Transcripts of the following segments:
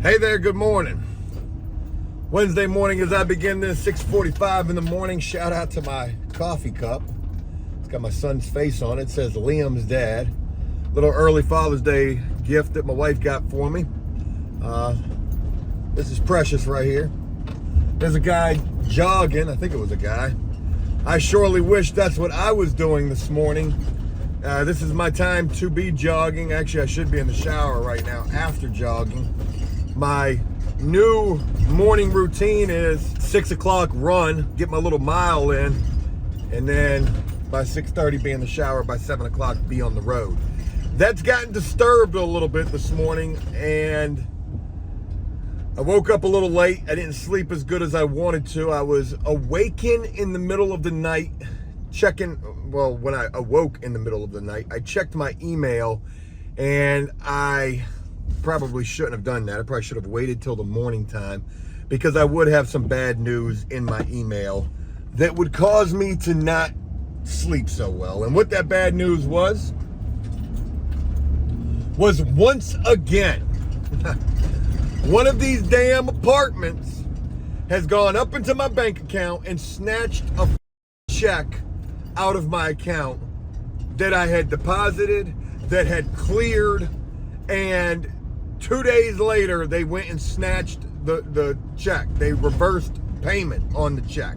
Hey there, good morning. Wednesday morning as I begin this, 6:45 in the morning. Shout out to my coffee cup. It's got my son's face on it. It says Liam's dad. Little early Father's Day gift that my wife got for me. This is precious right here. There's a guy jogging. I think it was a guy. I surely wish that's what I was doing this morning. This is my time to be jogging. Actually, I should be in the shower right now after jogging. My new morning routine is 6 o'clock run, get my little mile in, and then by 6:30 be in the shower, by 7 o'clock be on the road. That's gotten disturbed a little bit this morning, and I woke up a little late. I didn't sleep as good as I wanted to. I was awakened in the middle of the night, when I awoke in the middle of the night, I checked my email, and I probably shouldn't have done that. I probably should have waited till the morning time, because I would have some bad news in my email that would cause me to not sleep so well. And what that bad news was once again, one of these damn apartments has gone up into my bank account and snatched a check out of my account that I had deposited, that had cleared, and 2 days later they went and snatched the check. They reversed payment on the check.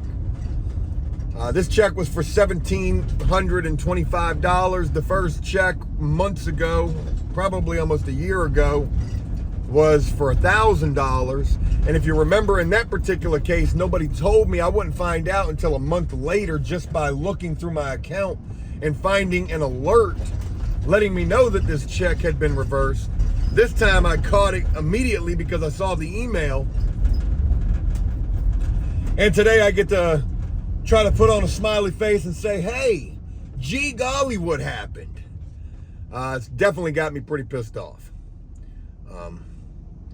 This check was for $1,725. The first check months ago, probably almost a year ago, was for $1,000. And if you remember, in that particular case, nobody told me. I wouldn't find out until a month later, just by looking through my account and finding an alert letting me know that this check had been reversed. This time I caught it immediately because I saw the email. And today I get to try to put on a smiley face and say, hey, gee golly, what happened? It's definitely got me pretty pissed off.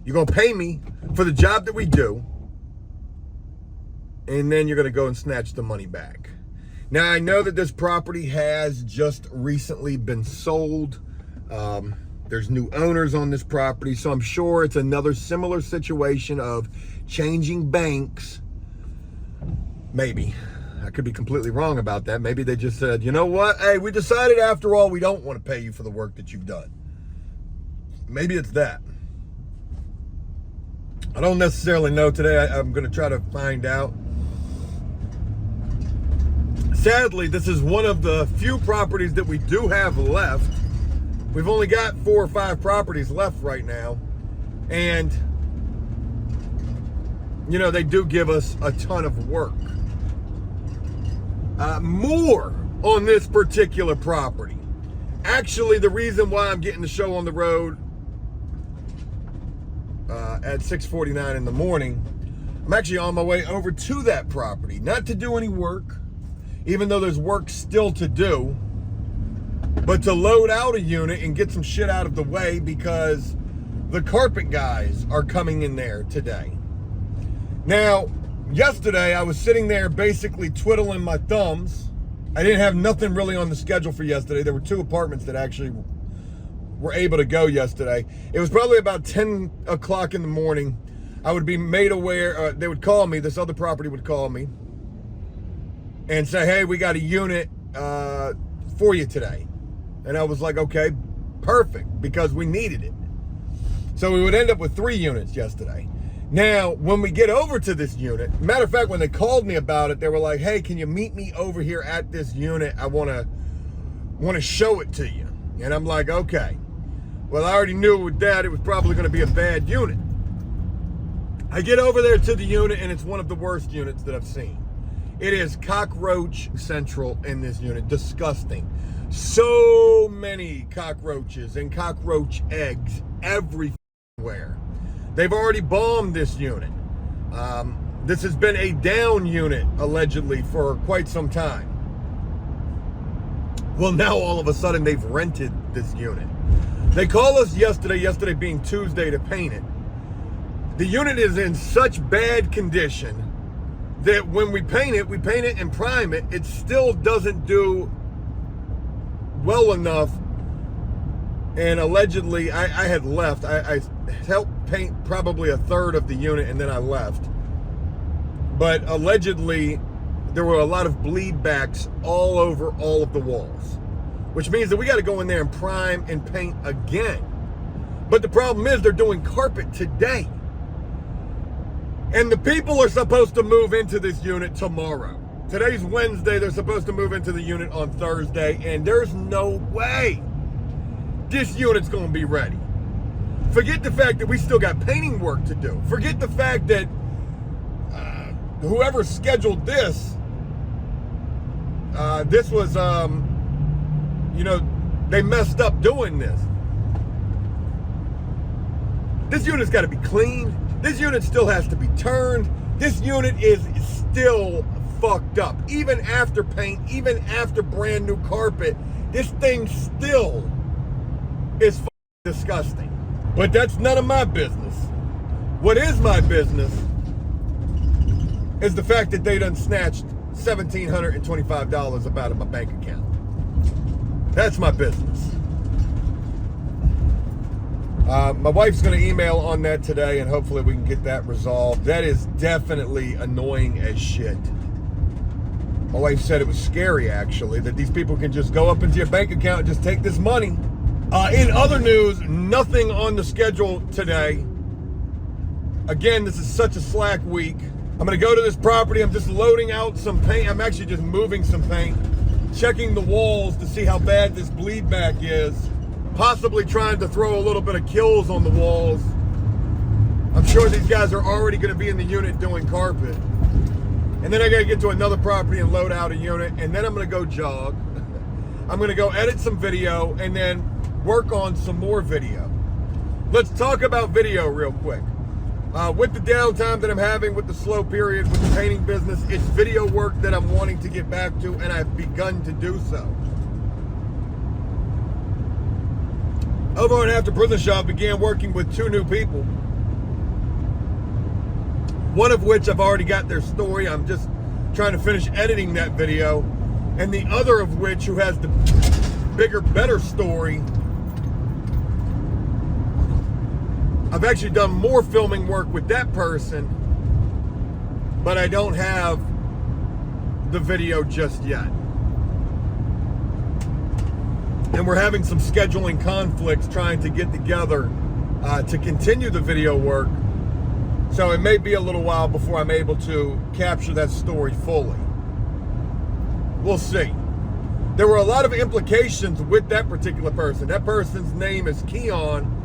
You're going to pay me for the job that we do, and then you're going to go and snatch the money back. Now, I know that this property has just recently been sold. There's new owners on this property, so I'm sure it's another similar situation of changing banks. Maybe. I could be completely wrong about that. Maybe they just said, you know what? Hey, we decided after all we don't want to pay you for the work that you've done. Maybe it's that. I don't necessarily know today. I'm going to try to find out. Sadly, this is one of the few properties that we do have left. We've only got 4 or 5 properties left right now. And, you know, they do give us a ton of work. More on this particular property. Actually, the reason why I'm getting the show on the road at 6:49 in the morning, I'm actually on my way over to that property. Not to do any work, even though there's work still to do, but to load out a unit and get some shit out of the way, because the carpet guys are coming in there today. Now, yesterday I was sitting there basically twiddling my thumbs. I didn't have nothing really on the schedule for yesterday. There were 2 apartments that actually were able to go yesterday. It was probably about 10 o'clock in the morning. I would be made aware, they would call me, this other property would call me and say, hey, we got a unit for you today. And I was like, okay, perfect, because we needed it. So we would end up with 3 units yesterday. Now, when we get over to this unit, matter of fact, when they called me about it, they were like, hey, can you meet me over here at this unit? I want to show it to you. And I'm like, okay. Well, I already knew with that it was probably going to be a bad unit. I get over there to the unit, and it's one of the worst units that I've seen. It is cockroach central in this unit. Disgusting. So many cockroaches and cockroach eggs everywhere. They've already bombed this unit. This has been a down unit, allegedly, for quite some time. Well, now all of a sudden they've rented this unit. They call us yesterday being Tuesday, to paint it. The unit is in such bad condition that when we paint it and prime it, it still doesn't do well enough. And allegedly, I had left. I helped paint probably a third of the unit and then I left. But allegedly, there were a lot of bleed backs all over all of the walls, which means that we got to go in there and prime and paint again. But the problem is they're doing carpet today. And the people are supposed to move into this unit tomorrow. Today's Wednesday, they're supposed to move into the unit on Thursday, and there's no way this unit's gonna be ready. Forget the fact that we still got painting work to do. Forget the fact that whoever scheduled this, this was, they messed up doing this. This unit's got to be cleaned. This unit still has to be turned. This unit is still fucked up. Even after paint, even after brand new carpet, this thing still is disgusting. But that's none of my business. What is my business is the fact that they done snatched $1,725 up out of my bank account. That's my business. My wife's going to email on that today, and hopefully we can get that resolved. That is definitely annoying as shit. My wife said it was scary, actually, that these people can just go up into your bank account and just take this money. In other news, nothing on the schedule today. Again, this is such a slack week. I'm going to go to this property. I'm just loading out some paint. I'm actually just moving some paint, checking the walls to see how bad this bleed back is, possibly trying to throw a little bit of kills on the walls. I'm sure these guys are already going to be in the unit doing carpet. And then I got to get to another property and load out a unit, and then I'm going to go jog. I'm going to go edit some video and then work on some more video. Let's talk about video real quick. With the downtime that I'm having, with the slow period, with the painting business, it's video work that I'm wanting to get back to, and I've begun to do so. Over on After Prison Shop, began working with 2 new people. One of which I've already got their story. I'm just trying to finish editing that video. And the other of which, who has the bigger, better story, I've actually done more filming work with that person, but I don't have the video just yet. And we're having some scheduling conflicts trying to get together to continue the video work. So it may be a little while before I'm able to capture that story fully. We'll see. There were a lot of implications with that particular person. That person's name is Keon.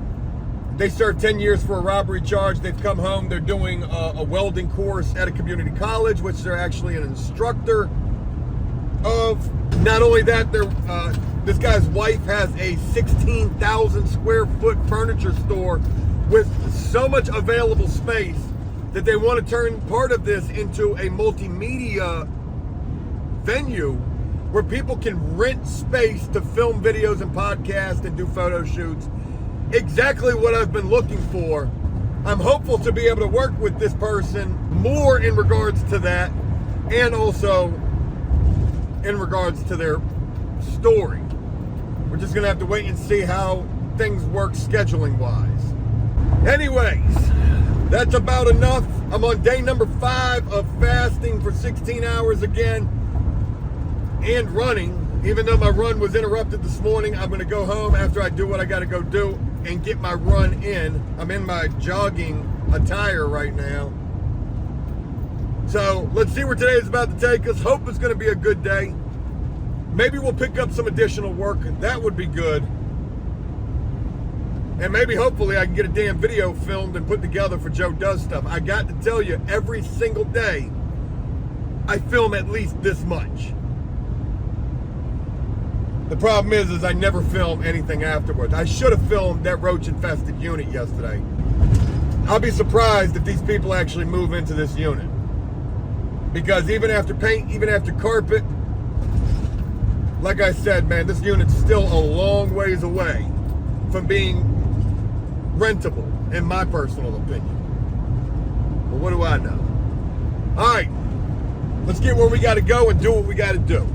They served 10 years for a robbery charge. They've come home. They're doing a welding course at a community college, which they're actually an instructor of. Not only that, this guy's wife has a 16,000 square foot furniture store with so much available space that they want to turn part of this into a multimedia venue where people can rent space to film videos and podcasts and do photo shoots. Exactly what I've been looking for. I'm hopeful to be able to work with this person more in regards to that, and also in regards to their story. We're just gonna have to wait and see how things work scheduling wise. Anyways, that's about enough. I'm on day number 5 of fasting for 16 hours again and running. Even though my run was interrupted this morning, I'm gonna go home after I do what I gotta go do and get my run in. I'm in my jogging attire right now. So let's see where today is about to take us. Hope it's gonna be a good day. Maybe we'll pick up some additional work. That would be good. And maybe, hopefully, I can get a damn video filmed and put together for Joe Does Stuff. I got to tell you, every single day, I film at least this much. The problem is I never film anything afterwards. I should have filmed that roach-infested unit yesterday. I'll be surprised if these people actually move into this unit. Because even after paint, even after carpet, like I said, man, this unit's still a long ways away from being rentable, in my personal opinion. But what do I know? All right, let's get where we got to go and do what we got to do.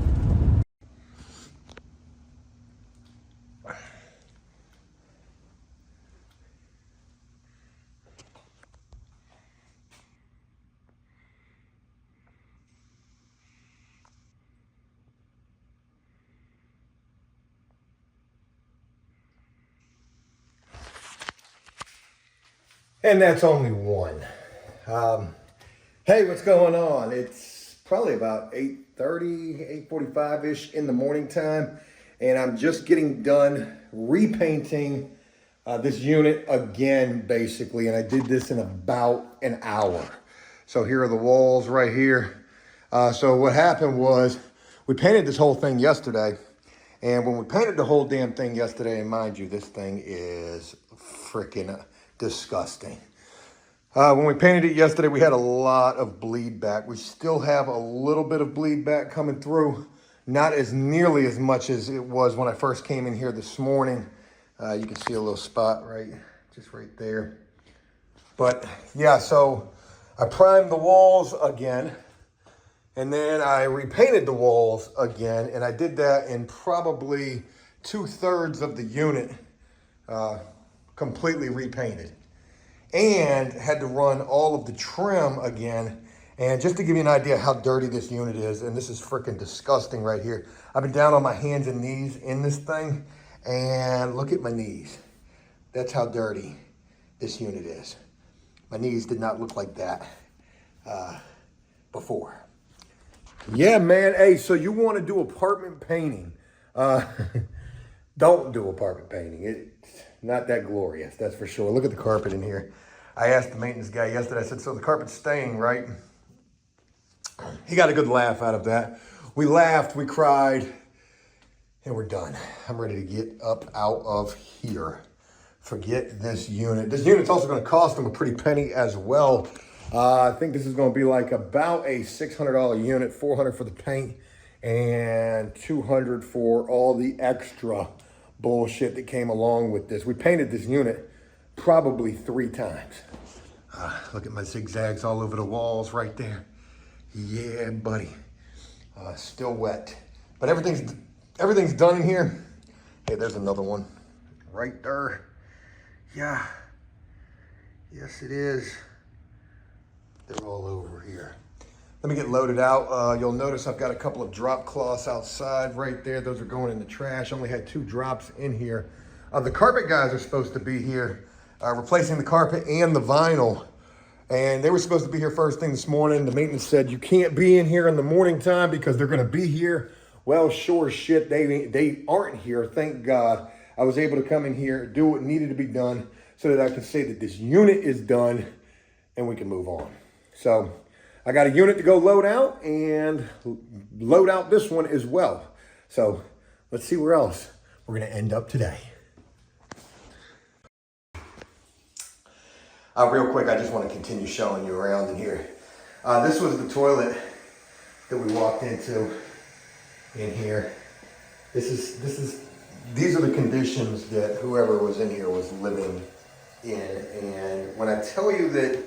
And that's only one. Hey, what's going on? It's probably about 8:30, 8:45-ish in the morning time. And I'm just getting done repainting this unit again, basically. And I did this in about an hour. So here are the walls right here. So what happened was we painted this whole thing yesterday. And when we painted the whole damn thing yesterday, and mind you, this thing is freaking disgusting. When we painted it yesterday, we had a lot of bleed back. We still have a little bit of bleed back coming through. Not as nearly as much as it was when I first came in here this morning. You can see a little spot just right there. But yeah, so I primed the walls again. And then I repainted the walls again, and I did that in probably 2/3 of the unit, completely repainted. And had to run all of the trim again. And just to give you an idea how dirty this unit is, and this is freaking disgusting right here. I've been down on my hands and knees in this thing, and look at my knees. That's how dirty this unit is. My knees did not look like that before. Yeah, man. Hey, so you want to do apartment painting. Don't do apartment painting. It's not that glorious, that's for sure. Look at the carpet in here. I asked the maintenance guy yesterday, I said, so the carpet's staying, right? He got a good laugh out of that. We laughed, we cried, and we're done. I'm ready to get up out of here. Forget this unit. This unit's also going to cost them a pretty penny as well. I think this is going to be like about a $600 unit, $400 for the paint and $200 for all the extra bullshit that came along with this. We painted this unit probably 3 times. Look at my zigzags all over the walls right there. Yeah, buddy. Still wet, but everything's done in here. Hey, there's another one right there. Yeah, yes it is. They're all over here. Let me get loaded out. You'll notice I've got a couple of drop cloths outside right there. Those are going in the trash. Only had 2 drops in here. The carpet guys are supposed to be here, replacing the carpet and the vinyl. And they were supposed to be here first thing this morning. The maintenance said, you can't be in here in the morning time because they're gonna be here. Well, sure as shit, they aren't here, thank God. I was able to come in here, do what needed to be done so that I could say that this unit is done and we can move on. So I got a unit to go load out and load out this one as well. So let's see where else we're gonna end up today. Real quick, I just want to continue showing you around in here. This was the toilet that we walked into in here. These are the conditions that whoever was in here was living in. And when I tell you that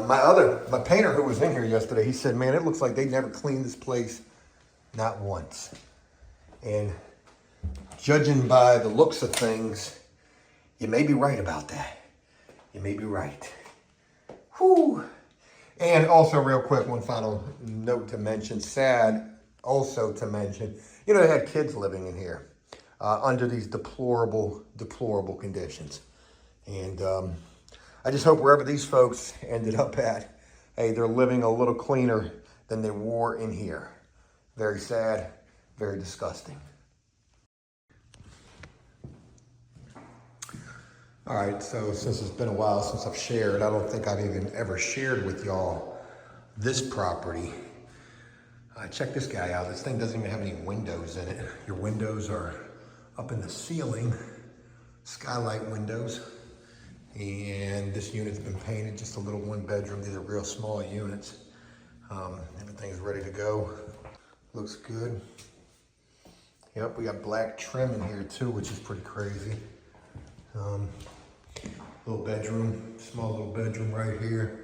my painter who was in here yesterday, he said, man, it looks like they never cleaned this place, not once. And judging by the looks of things, you may be right about that. You may be right. Whew. And also real quick, one final note to mention, sad also to mention, you know, they had kids living in here under these deplorable conditions. And I just hope wherever these folks ended up at, hey, they're living a little cleaner than they were in here. Very sad, very disgusting. All right, so since it's been a while since I've shared, I don't think I've even ever shared with y'all this property. Check this guy out. This thing doesn't even have any windows in it. Your windows are up in the ceiling, skylight windows. And this unit's been painted, just a little 1-bedroom. These are real small units. Everything's ready to go. Looks good. Yep, we got black trim in here too, which is pretty crazy. Little bedroom, small little bedroom right here.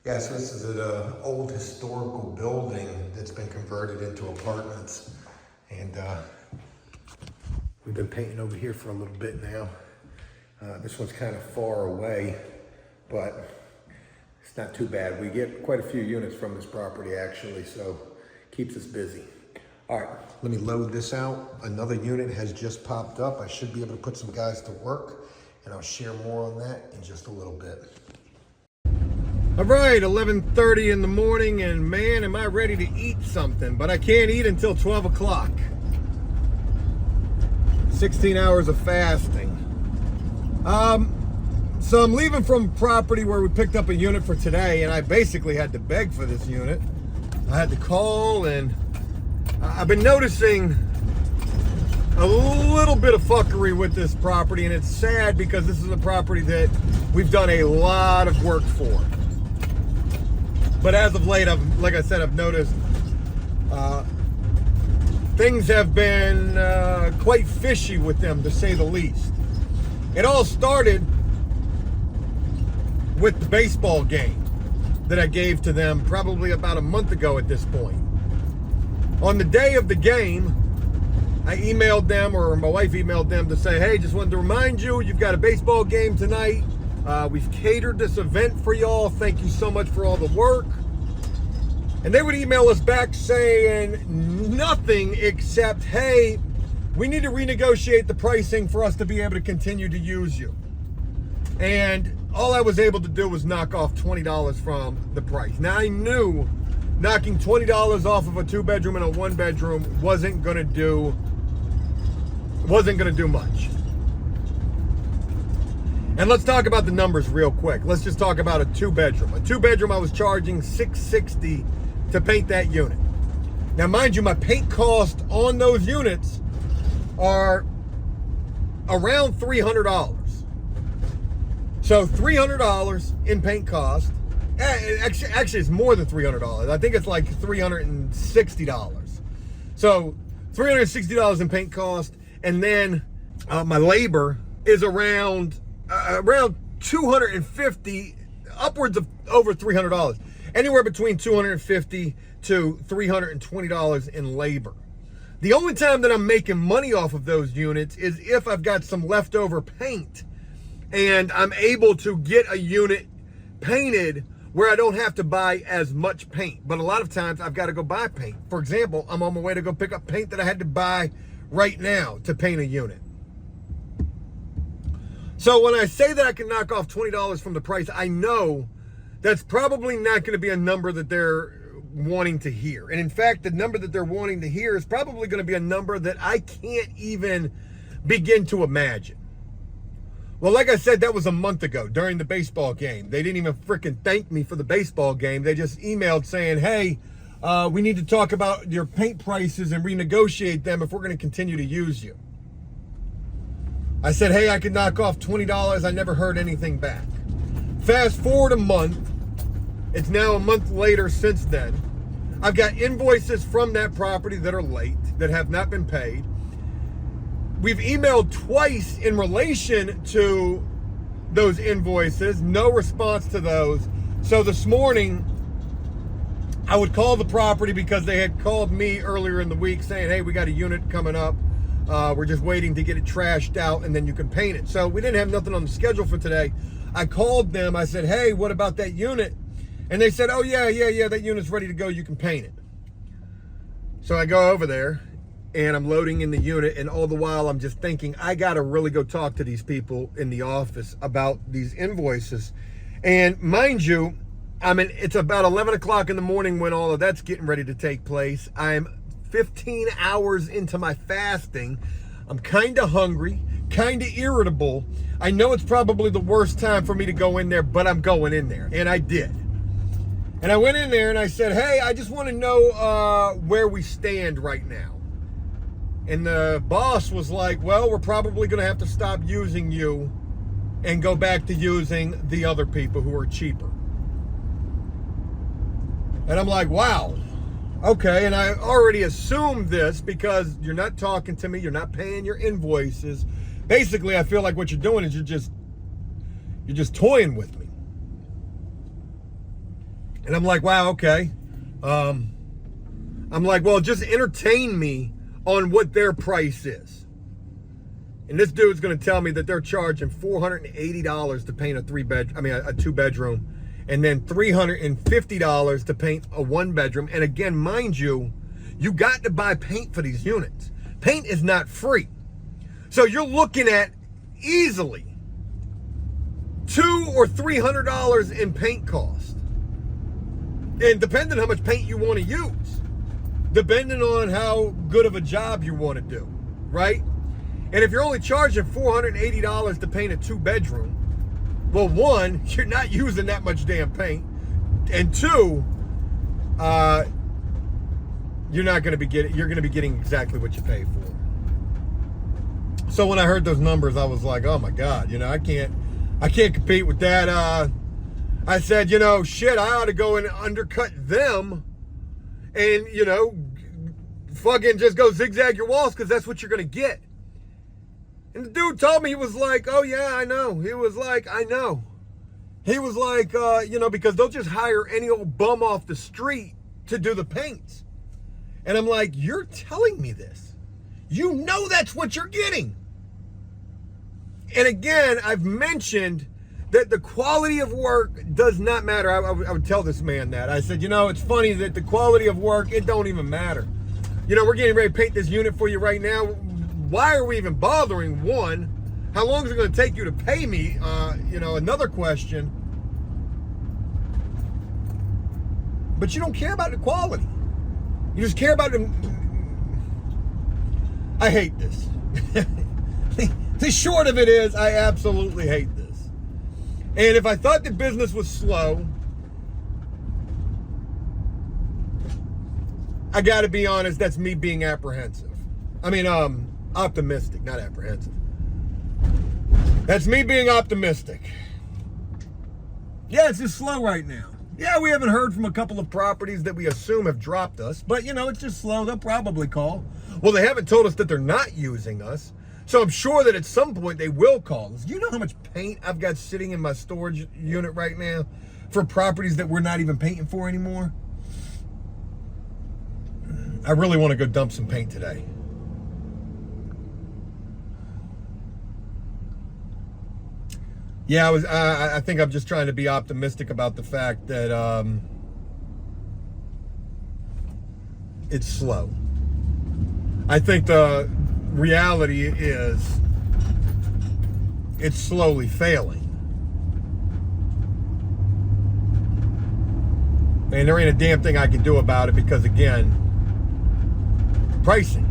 Yeah, so this is an old historical building that's been converted into apartments. And we've been painting over here for a little bit now. This one's kind of far away, but it's not too bad. We get quite a few units from this property actually, so keeps us busy. All right, let me load this out. Another unit has just popped up. I should be able to put some guys to work and I'll share more on that in just a little bit. All right, 11:30 in the morning, and man, am I ready to eat something, but I can't eat until 12 o'clock. 16 hours of fasting. So I'm leaving from property where we picked up a unit for today, and I basically had to beg for this unit. I had to call, and I've been noticing a little bit of fuckery with this property, and it's sad because this is a property that we've done a lot of work for. But as of late, like I said, I've noticed things have been quite fishy with them, to say the least. It all started with the baseball game that I gave to them probably about a month ago at this point. On the day of the game, I emailed them, or my wife emailed them to say, hey, just wanted to remind you, you've got a baseball game tonight. We've catered this event for y'all. Thank you so much for all the work. And they would email us back saying nothing except, hey, we need to renegotiate the pricing for us to be able to continue to use you. And all I was able to do was knock off $20 from the price. Now, I knew knocking $20 off of a 2-bedroom and a 1-bedroom wasn't gonna do much. And let's talk about the numbers real quick. Let's just talk about a 2-bedroom. A 2-bedroom, I was charging $660 to paint that unit. Now, mind you, my paint cost on those units are around $300. So $300 in paint cost. Actually, it's more than $300. I think it's like $360. So $360 in paint cost, and then my labor is around 250, upwards of over $300. Anywhere between $250 to $320 in labor. The only time that I'm making money off of those units is if I've got some leftover paint and I'm able to get a unit painted where I don't have to buy as much paint. But a lot of times I've got to go buy paint. For example, I'm on my way to go pick up paint that I had to buy right now to paint a unit. So when I say that I can knock off $20 from the price, I know that's probably not going to be a number that they're wanting to hear. And in fact, the number that they're wanting to hear is probably going to be a number that I can't even begin to imagine. Well, like I said, that was a month ago during the baseball game. They didn't even freaking thank me for the baseball game. They just emailed saying, hey, we need to talk about your paint prices and renegotiate them if we're going to continue to use you. I said, hey, I could knock off $20. I never heard anything back. Fast forward a month. It's now a month later since then. I've got invoices from that property that are late, that have not been paid. We've emailed twice in relation to those invoices, no response to those. So this morning, I would call the property because they had called me earlier in the week saying, hey, we got a unit coming up. We're just waiting to get it trashed out and then you can paint it. So we didn't have nothing on the schedule for today. I called them. I said, hey, what about that unit? And they said, oh, yeah, that unit's ready to go. You can paint it. So I go over there and I'm loading in the unit. And all the while I'm just thinking, I got to really go talk to these people in the office about these invoices. And mind you, it's about 11 o'clock in the morning when all of that's getting ready to take place. I'm 15 hours into my fasting. I'm kind of hungry, kind of irritable. I know it's probably the worst time for me to go in there, but I'm going in there. And I did. And I went in there and I said, hey, I just want to know where we stand right now. And the boss was like, well, we're probably going to have to stop using you and go back to using the other people who are cheaper. And I'm like, wow. Okay, and I already assumed this because you're not talking to me, you're not paying your invoices. Basically, I feel like what you're doing is you're just toying with me. And I'm like, wow, okay. I'm like, well, just entertain me on what their price is. And this dude's gonna tell me that they're charging $480 to paint a 2-bedroom, and then $350 to paint a 1-bedroom. And again, mind you, you got to buy paint for these units. Paint is not free. So you're looking at easily $200 or $300 in paint cost. And depending on how much paint you want to use, depending on how good of a job you want to do, right? And if you're only charging $480 to paint a 2-bedroom, well, one, you're not using that much damn paint, and two, you're going to be getting exactly what you pay for. So when I heard those numbers, I was like, oh my God, I can't compete with that. I said, shit, I ought to go and undercut them and, fucking just go zigzag your walls, because that's what you're going to get. And the dude told me, he was like, oh yeah, I know. He was like, I know. He was like, because they'll just hire any old bum off the street to do the paints. And I'm like, you're telling me this. You know that's what you're getting. And again, I've mentioned that the quality of work does not matter. I would tell this man that. I said, it's funny that the quality of work, it don't even matter. We're getting ready to paint this unit for you right now. Why are we even bothering? One, how long is it going to take you to pay me? Another question. But you don't care about the quality. You just care about the... I hate this. The short of it is, I absolutely hate this. And if I thought the business was slow, I got to be honest, that's me being apprehensive. Optimistic, not apprehensive. That's me being optimistic. Yeah, it's just slow right now. Yeah, we haven't heard from a couple of properties that we assume have dropped us, but it's just slow. They'll probably call. Well, they haven't told us that they're not using us, so I'm sure that at some point they will call us. You know how much paint I've got sitting in my storage unit right now for properties that we're not even painting for anymore? I really want to go dump some paint today. Yeah, I think I'm just trying to be optimistic about the fact that it's slow. I think the reality is it's slowly failing. And there ain't a damn thing I can do about it because, again, pricing.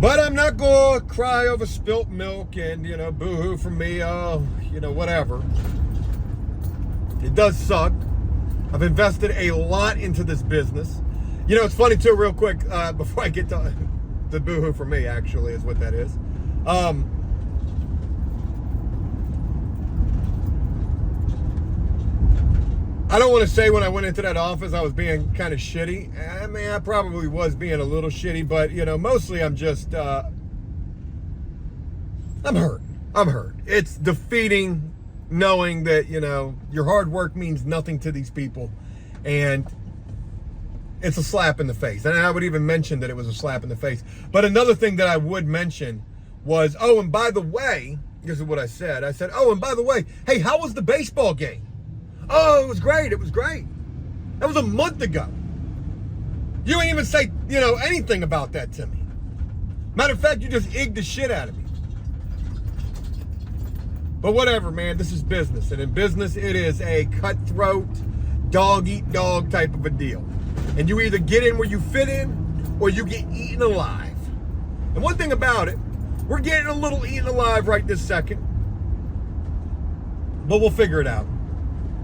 But I'm not going to cry over spilt milk and, boo-hoo from me, whatever. It does suck. I've invested a lot into this business. It's funny too, real quick, before I get to the boo-hoo from me, actually, is what that is. I don't want to say when I went into that office I was being kind of shitty. I probably was being a little shitty, but, mostly I'm just, I'm hurt. It's defeating knowing that, your hard work means nothing to these people. And it's a slap in the face. And I would even mention that it was a slap in the face. But another thing that I would mention was, oh, and by the way, this is what I said. I said, oh, and by the way, hey, how was the baseball game? Oh, it was great. That was a month ago. You didn't even say, anything about that to me. Matter of fact, you just egged the shit out of me. But whatever, man, this is business. And in business, it is a cutthroat, dog-eat-dog type of a deal. And you either get in where you fit in, or you get eaten alive. And one thing about it, we're getting a little eaten alive right this second. But we'll figure it out.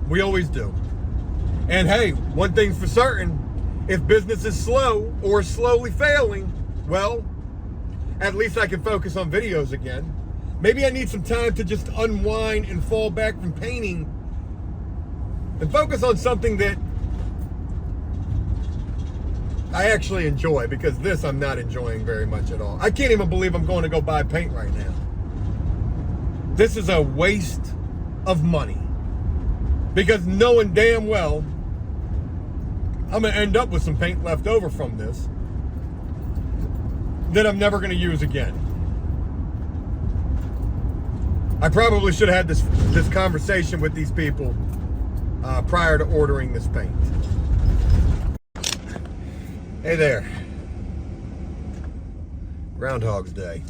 We always do. And hey, one thing's for certain, if business is slow or slowly failing, well, at least I can focus on videos again. Maybe I need some time to just unwind and fall back from painting and focus on something that I actually enjoy, because this I'm not enjoying very much at all. I can't even believe I'm going to go buy paint right now. This is a waste of money. Because knowing damn well I'm going to end up with some paint left over from this that I'm never going to use again. I probably should have had this conversation with these people prior to ordering this paint. Hey there. Groundhog's Day.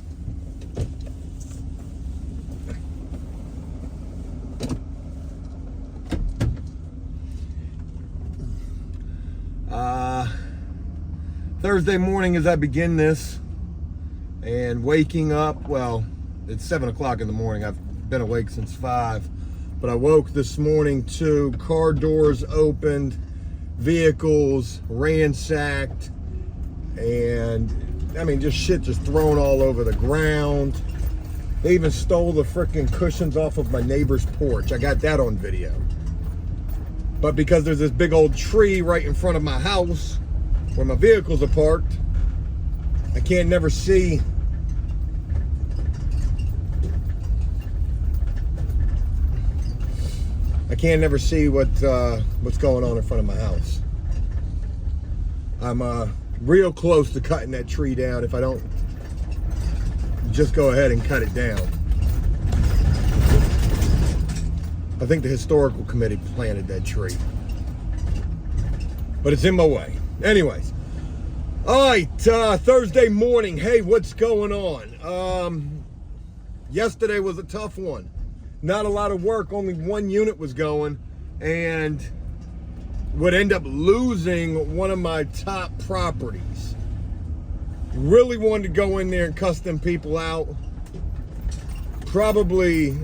Thursday morning as I begin this, and waking up, well, it's 7 o'clock in the morning. I've been awake since 5, but I woke this morning to car doors opened, vehicles ransacked, and I mean, just shit just thrown all over the ground. They even stole the freaking cushions off of my neighbor's porch. I got that on video. But because there's this big old tree right in front of my house where my vehicles are parked, I can't never see what's going on in front of my house. I'm real close to cutting that tree down if I don't just go ahead and cut it down. I think the historical committee planted that tree, but it's in my way. Anyways, all right, Thursday morning. Hey, what's going on? Yesterday was a tough one. Not a lot of work. Only one unit was going, and would end up losing one of my top properties. Really wanted to go in there and cuss them people out. Probably,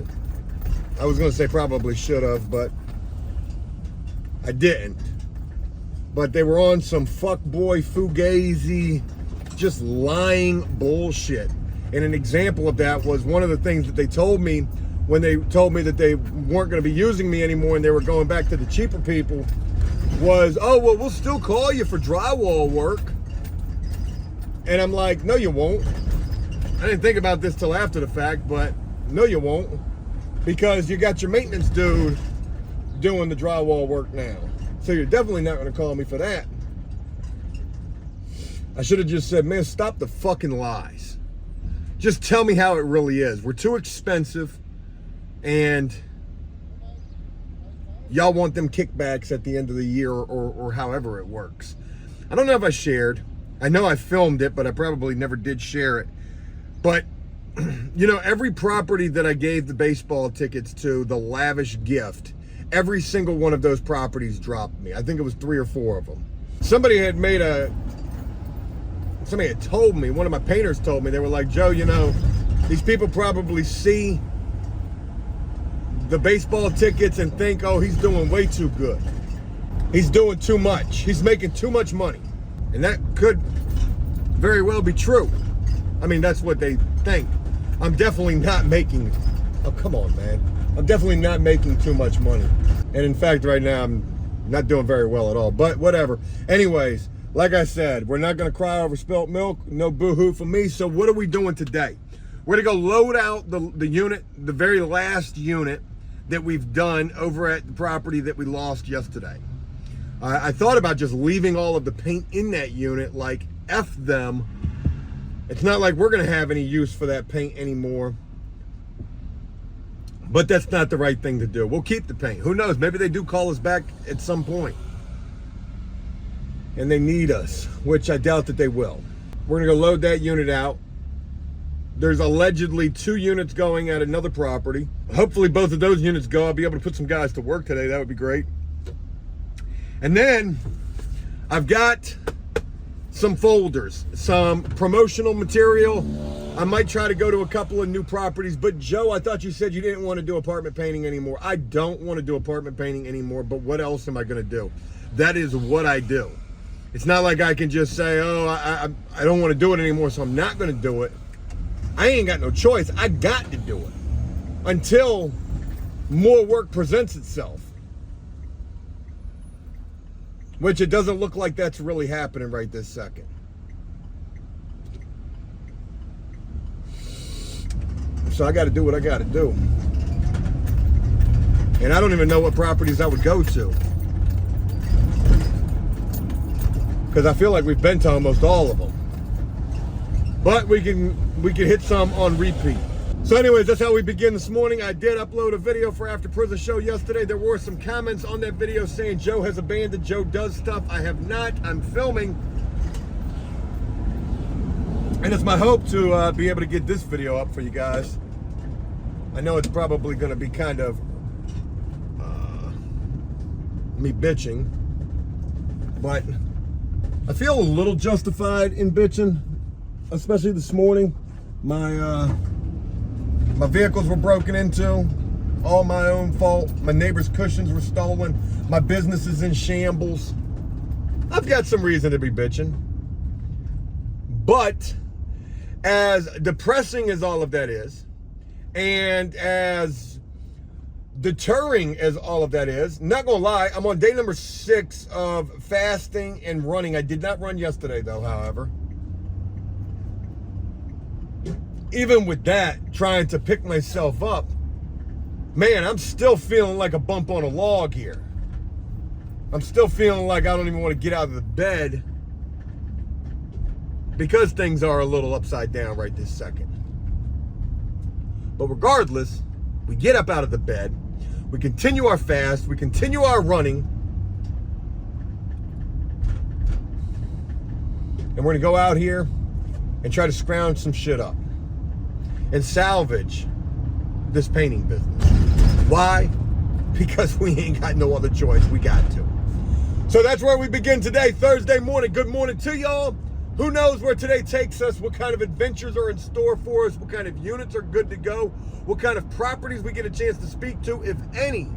I was going to say probably should have, but I didn't. But they were on some fuckboy fugazi, just lying bullshit. And an example of that was one of the things that they told me when they told me that they weren't going to be using me anymore and they were going back to the cheaper people was, oh, well, we'll still call you for drywall work. And I'm like, no, you won't. I didn't think about this till after the fact, but no, you won't. Because you got your maintenance dude doing the drywall work now. So you're definitely not going to call me for that. I should have just said, man, stop the fucking lies. Just tell me how it really is. We're too expensive, and y'all want them kickbacks at the end of the year or however it works. I don't know if I shared. I know I filmed it, but I probably never did share it. But, you know, every property that I gave the baseball tickets to, the lavish gift, every single one of those properties dropped me. I think it was 3 or 4 of them. Somebody had told me, one of my painters told me, they were like, Joe, you know, these people probably see the baseball tickets and think, oh, he's doing way too good. He's doing too much. He's making too much money. And that could very well be true. I mean, that's what they think. I'm definitely not making, oh, come on, man. I'm definitely not making too much money. And in fact, right now, I'm not doing very well at all, but whatever. Anyways, like I said, we're not gonna cry over spilt milk, no boo-hoo for me. So what are we doing today? We're gonna go load out the unit, the very last unit that we've done over at the property that we lost yesterday. I thought about just leaving all of the paint in that unit, like F them. It's not like we're gonna have any use for that paint anymore. But that's not the right thing to do. We'll keep the paint. Who knows? Maybe they do call us back at some point. And they need us, which I doubt that they will. We're gonna go load that unit out. There's allegedly 2 units going at another property. Hopefully both of those units go. I'll be able to put some guys to work today. That would be great. And then I've got some folders, some promotional material. I might try to go to a couple of new properties, but Joe, I thought you said you didn't want to do apartment painting anymore. I don't want to do apartment painting anymore, but what else am I going to do? That is what I do. It's not like I can just say, oh, I don't want to do it anymore, so I'm not going to do it. I ain't got no choice. I got to do it until more work presents itself, which it doesn't look like that's really happening right this second. So I got to do what I got to do. And I don't even know what properties I would go to, because I feel like we've been to almost all of them. But we can hit some on repeat. So anyways, that's how we begin this morning. I did upload a video for After Prison Show yesterday. There were some comments on that video saying Joe has abandoned, Joe does stuff. I have not. I'm filming. And it's my hope to be able to get this video up for you guys. I know it's probably going to be kind of me bitching, but I feel a little justified in bitching, especially this morning. My vehicles were broken into, all my own fault. My neighbor's cushions were stolen. My business is in shambles. I've got some reason to be bitching. But as depressing as all of that is, and as deterring as all of that is, not gonna lie, I'm on day number 6 of fasting and running. I did not run yesterday though, however. Even with that, trying to pick myself up, man, I'm still feeling like a bump on a log here. I'm still feeling like I don't even want to get out of the bed because things are a little upside down right this second. But regardless, we get up out of the bed, we continue our fast, we continue our running, and we're gonna go out here and try to scrounge some shit up and salvage this painting business. Why? Because we ain't got no other choice, we got to. So that's where we begin today, Thursday morning. Good morning to y'all. Who knows where today takes us, what kind of adventures are in store for us, what kind of units are good to go, what kind of properties we get a chance to speak to, if any.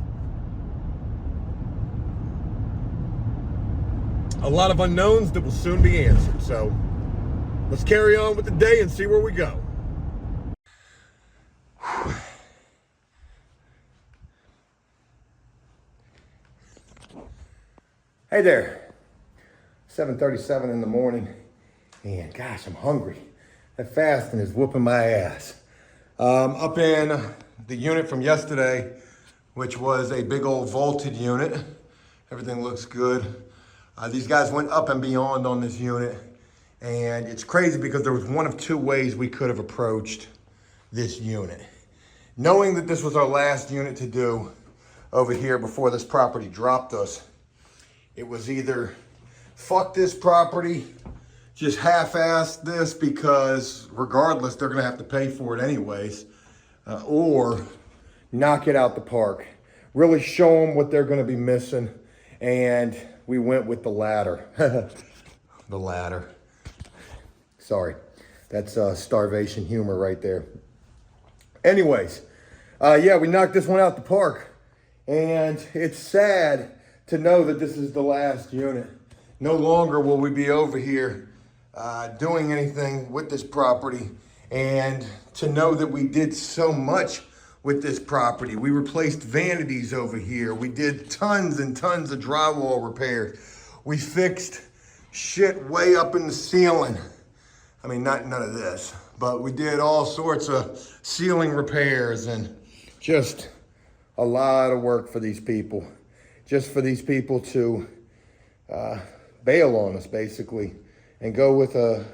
A lot of unknowns that will soon be answered. So let's carry on with the day and see where we go. Hey there, 7:37 in the morning, and gosh, I'm hungry. That fasting is whooping my ass. Up in the unit from yesterday, which was a big old vaulted unit. Everything looks good. These guys went up and beyond on this unit, and it's crazy because there was one of two ways we could have approached this unit. Knowing that this was our last unit to do over here before this property dropped us, it was either fuck this property, just half-ass this because regardless, they're gonna have to pay for it anyways, or knock it out the park. Really show them what they're gonna be missing, and we went with the latter. The latter. Sorry, that's starvation humor right there. Anyways, yeah, we knocked this one out the park, and it's sad to know that this is the last unit. No longer will we be over here doing anything with this property, and to know that we did so much with this property. We replaced vanities over here. We did tons and tons of drywall repairs. We fixed shit way up in the ceiling. I mean, none of this, but we did all sorts of ceiling repairs and just a lot of work for these people. Just for these people to bail on us, basically, and go with a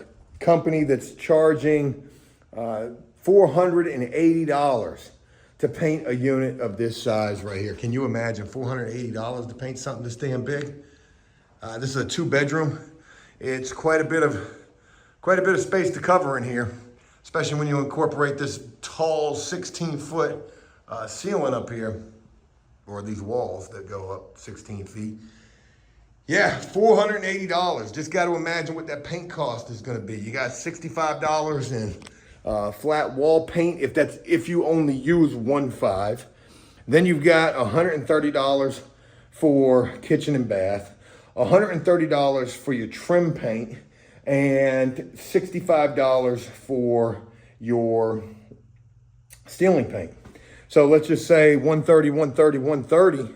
company that's charging $480 to paint a unit of this size right here. Can you imagine $480 to paint something this damn big? This is a 2-bedroom. It's quite a bit of space to cover in here, especially when you incorporate this tall 16-foot ceiling up here, or these walls that go up 16 feet. Yeah, $480. Just got to imagine what that paint cost is going to be. You got $65 in flat wall paint, if you only use 1.5. Then you've got $130 for kitchen and bath, $130 for your trim paint, and $65 for your ceiling paint. So let's just say 130, 130, 130.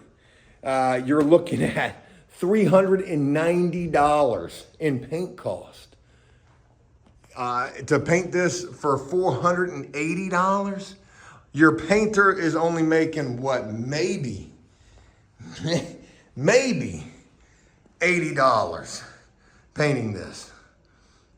You're looking at $390 in paint cost. To paint this for $480, your painter is only making what, maybe $80 painting this.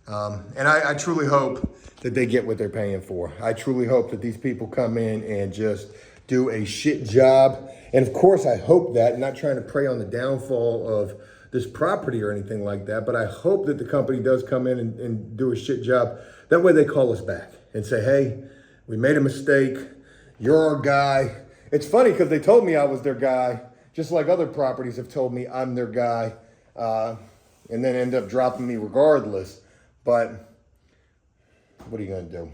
And I truly hope that they get what they're paying for. I truly hope that these people come in and just do a shit job. And of course, I hope that, not trying to prey on the downfall of this property or anything like that, but I hope that the company does come in and do a shit job That way they call us back and say, hey, we made a mistake. You're our guy. It's funny because they told me I was their guy, just like other properties have told me I'm their guy, and then end up dropping me regardless. But what are you going to do?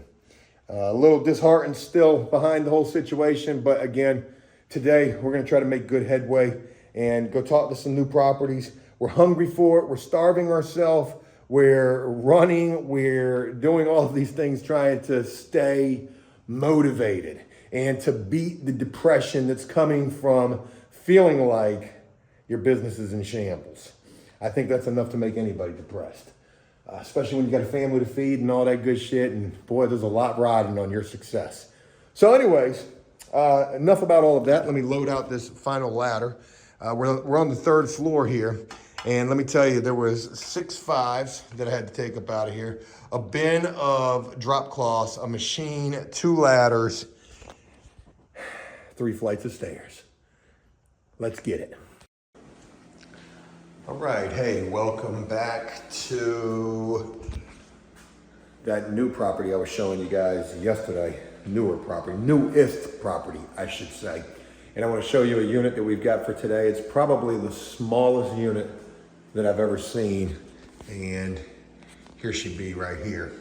A little disheartened still behind the whole situation. But again, today we're going to try to make good headway and go talk to some new properties. We're hungry for it. We're starving ourselves. We're running. We're doing all of these things trying to stay motivated and to beat the depression that's coming from feeling like your business is in shambles. I think that's enough to make anybody depressed, especially when you got a family to feed and all that good shit. And boy, there's a lot riding on your success. So anyways, enough about all of that. Let me load out this final ladder. We're on the 3rd floor here. And let me tell you, there was 6 5s that I had to take up out of here, a bin of drop cloths, a machine, 2 ladders, 3 flights of stairs. Let's get it. All right, hey, welcome back to that new property I was showing you guys yesterday. Newer property, newest property, I should say. And I want to show you a unit that we've got for today. It's probably the smallest unit that I've ever seen. And here she be right here.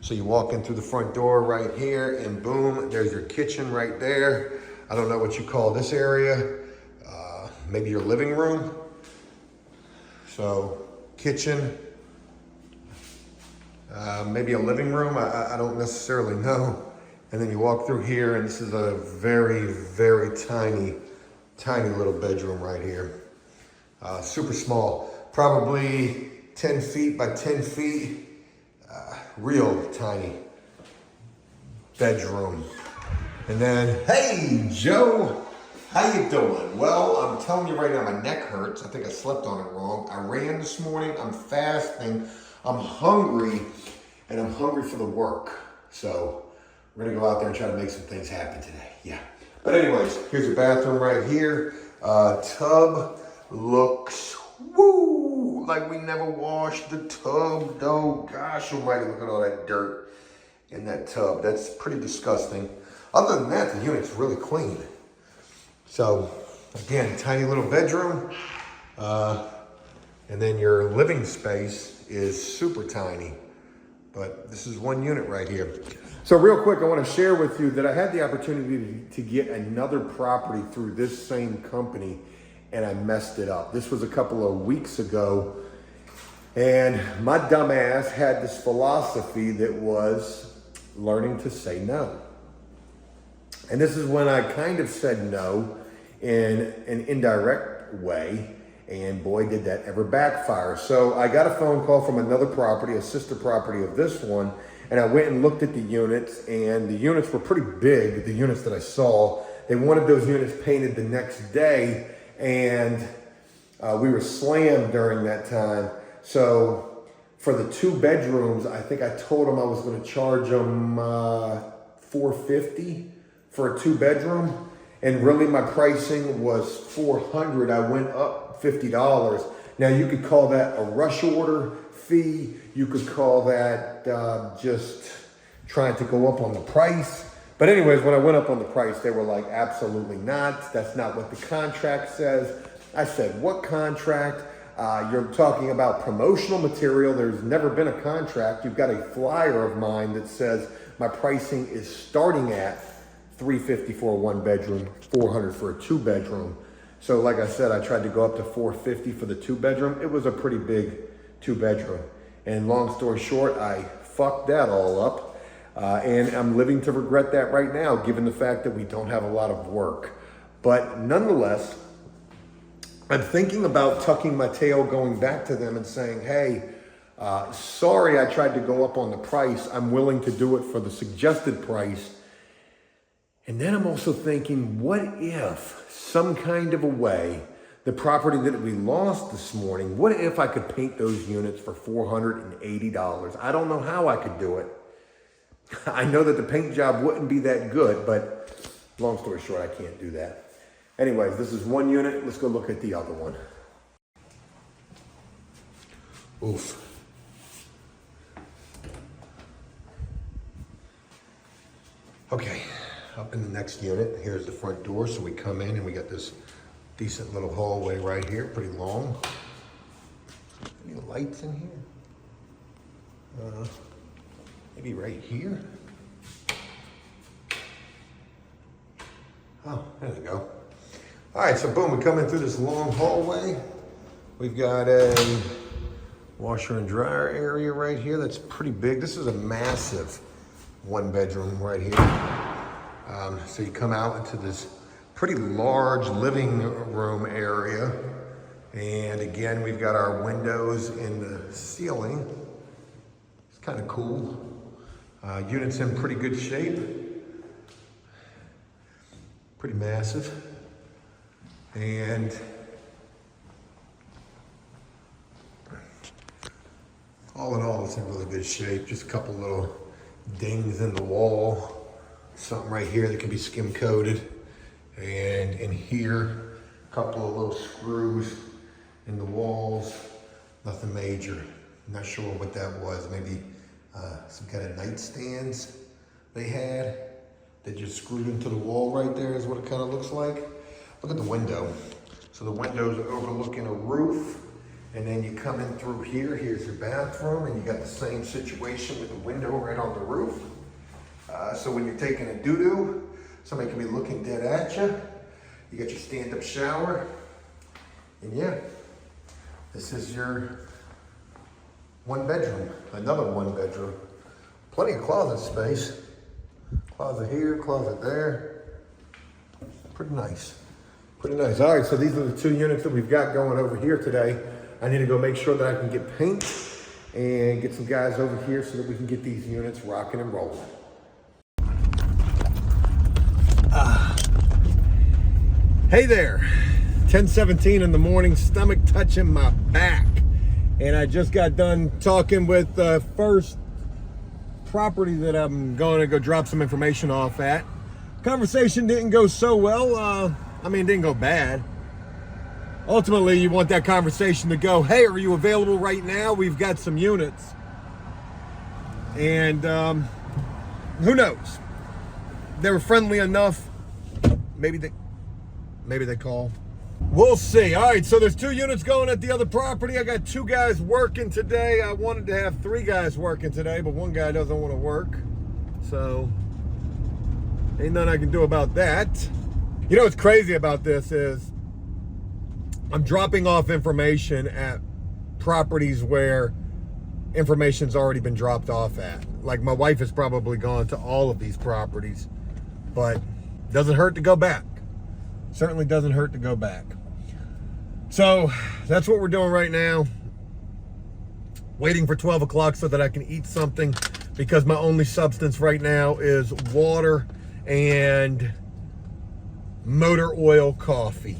So you walk in through the front door right here and boom, there's your kitchen right there. I don't know what you call this area. Maybe your living room. So kitchen, maybe a living room. I don't necessarily know. And then you walk through here and this is a very, very tiny little bedroom right here. Super small, probably 10 feet by 10 feet, real tiny bedroom. And then, hey, Joe, how you doing? Well, I'm telling you right now, my neck hurts. I think I slept on it wrong. I ran this morning, I'm fasting, I'm hungry, and I'm hungry for the work. So we're gonna go out there and try to make some things happen today, yeah. But anyways, here's your bathroom right here. Tub looks, woo, like we never washed the tub though. Gosh almighty, look at all that dirt in that tub. That's pretty disgusting. Other than that, the unit's really clean. So again, tiny little bedroom. And then your living space is super tiny. But this is one unit right here. So real quick, I want to share with you that I had the opportunity to get another property through this same company and I messed it up. This was a couple of weeks ago and my dumb ass had this philosophy that was learning to say no. And this is when I kind of said no in an indirect way. And boy, did that ever backfire. So I got a phone call from another property, a sister property of this one. And I went and looked at the units and the units were pretty big, the units that I saw. They wanted those units painted the next day and we were slammed during that time. So for the 2 bedrooms, I think I told them I was gonna charge them $450 for a 2 bedroom. And really my pricing was $400. I went up $50. Now you could call that a rush order fee. You could call that just trying to go up on the price. But anyways, when I went up on the price, they were like, absolutely not. That's not what the contract says. I said, what contract? You're talking about promotional material. There's never been a contract. You've got a flyer of mine that says my pricing is starting at $350 for a 1 bedroom, $400 for a 2 bedroom. So like I said, I tried to go up to $450 for the 2 bedroom. It was a pretty big 2 bedroom. And long story short, I fucked that all up. And I'm living to regret that right now, given the fact that we don't have a lot of work. But nonetheless, I'm thinking about tucking my tail, going back to them and saying, hey, sorry I tried to go up on the price. I'm willing to do it for the suggested price. And then I'm also thinking, what if some kind of a way, the property that we lost this morning, what if I could paint those units for $480? I don't know how I could do it. I know that the paint job wouldn't be that good, but long story short, I can't do that. Anyways, this is one unit. Let's go look at the other one. Oof. Okay, up in the next unit, here's the front door. So we come in and we got this decent little hallway right here, pretty long. Any lights in here? Maybe right here. Oh, there we go. All right, so boom, we come in through this long hallway. We've got a washer and dryer area right here that's pretty big. This is a massive one bedroom right here. So you come out into this pretty large living room area. And again, we've got our windows in the ceiling. It's kind of cool. Unit's in pretty good shape. Pretty massive. And all in all, it's in really good shape. Just a couple little dings in the wall. Something right here that can be skim coated. And in here, a couple of little screws in the walls. Nothing major. Not sure what that was. Maybe some kind of nightstands they had. They just screwed into the wall right there is what it kind of looks like. Look at the window. So the window's overlooking a roof, and then you come in through here. Here's your bathroom, and you got the same situation with the window right on the roof. So when you're taking a doo-doo, somebody can be looking dead at you. You got your stand-up shower, and yeah, this is your one bedroom, another one bedroom. Plenty of closet space. Closet here, closet there. Pretty nice. Pretty nice. All right, so these are the two units that we've got going over here today. I need to go make sure that I can get paint and get some guys over here so that we can get these units rocking and rolling. Hey there, 10:17 in the morning, stomach touching my back. And I just got done talking with the first property that I'm going to go drop some information off at. Conversation didn't go so well. It didn't go bad. Ultimately, you want that conversation to go, hey, are you available right now? We've got some units. And who knows? They were friendly enough. Maybe they call. We'll see. All right, so there's two units going at the other property. I got two guys working today. I wanted to have three guys working today, but one guy doesn't want to work. So ain't nothing I can do about that. You know what's crazy about this is I'm dropping off information at properties where information's already been dropped off at. Like my wife has probably gone to all of these properties, but doesn't hurt to go back. Certainly doesn't hurt to go back. So that's what we're doing right now. Waiting for 12 o'clock so that I can eat something, because my only substance right now is water and motor oil coffee.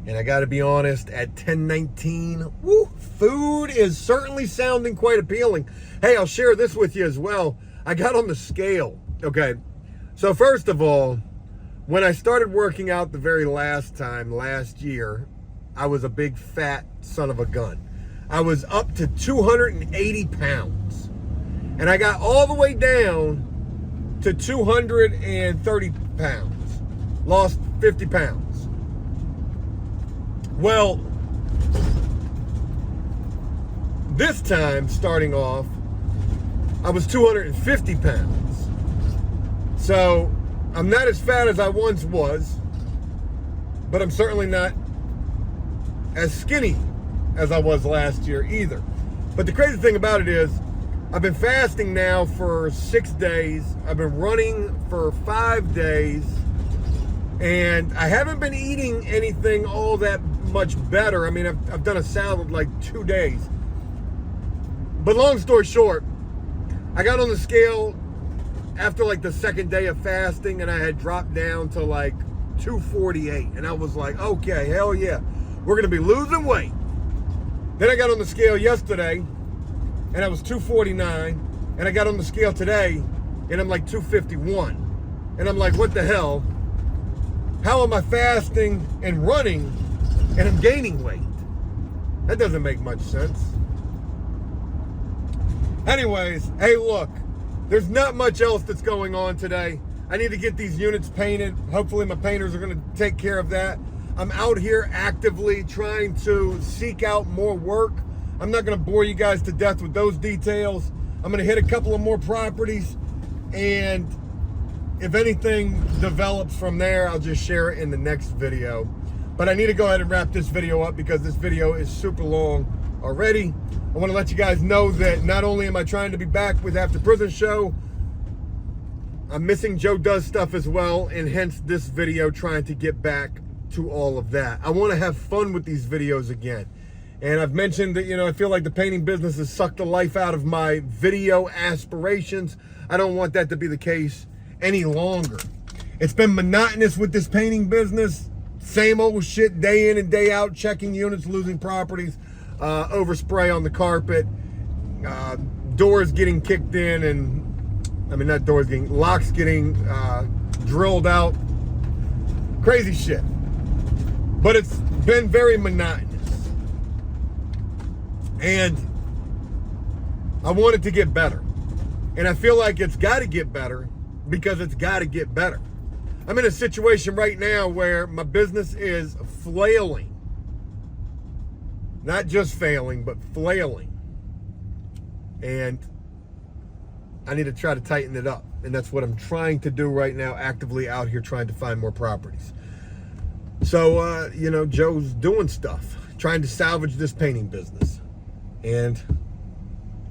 And I gotta be honest, at 10:19, food is certainly sounding quite appealing. Hey, I'll share this with you as well. I got on the scale. Okay, so first of all, when I started working out the very last time, last year, I was a big fat son of a gun. I was up to 280 pounds. And I got all the way down to 230 pounds. Lost 50 pounds. Well, this time, starting off, I was 250 pounds. So I'm not as fat as I once was, but I'm certainly not as skinny as I was last year either. But the crazy thing about it is, I've been fasting now for 6 days. I've been running for 5 days. And I haven't been eating anything all that much better. I've done a salad like 2 days. But long story short, I got on the scale after like the second day of fasting, and I had dropped down to like 248. And I was like, okay, hell yeah, we're gonna be losing weight. Then I got on the scale yesterday, and I was 249. And I got on the scale today, and I'm like 251. And I'm like, what the hell? How am I fasting and running, and I'm gaining weight? That doesn't make much sense. Anyways, hey look, there's not much else that's going on today. I need to get these units painted. Hopefully my painters are going to take care of that. I'm out here actively trying to seek out more work. I'm not going to bore you guys to death with those details. I'm going to hit a couple of more properties, and if anything develops from there, I'll just share it in the next video. But I need to go ahead and wrap this video up because this video is super long already. I want to let you guys know that not only am I trying to be back with After Prison Show, I'm missing Joe Does Stuff as well, and hence this video trying to get back to all of that. I want to have fun with these videos again. And I've mentioned that, I feel like the painting business has sucked the life out of my video aspirations. I don't want that to be the case any longer. It's been monotonous with this painting business. Same old shit day in and day out, checking units, losing properties, overspray on the carpet, doors getting kicked in, and not doors getting, locks getting drilled out. Crazy shit. But it's been very monotonous. And I want it to get better. And I feel like it's got to get better because it's got to get better. I'm in a situation right now where my business is flailing. Not just failing, but flailing. And I need to try to tighten it up. And that's what I'm trying to do right now, actively out here trying to find more properties. So, Joe's doing stuff, trying to salvage this painting business. And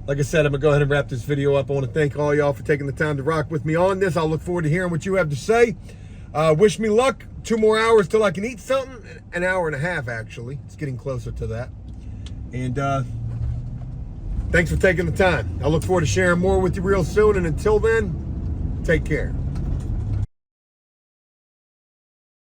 like I said, I'm going to go ahead and wrap this video up. I want to thank all y'all for taking the time to rock with me on this. I'll look forward to hearing what you have to say. Wish me luck. 2 more hours till I can eat something. An hour and a half, actually. It's getting closer to that. And thanks for taking the time. I look forward to sharing more with you real soon. And until then, take care.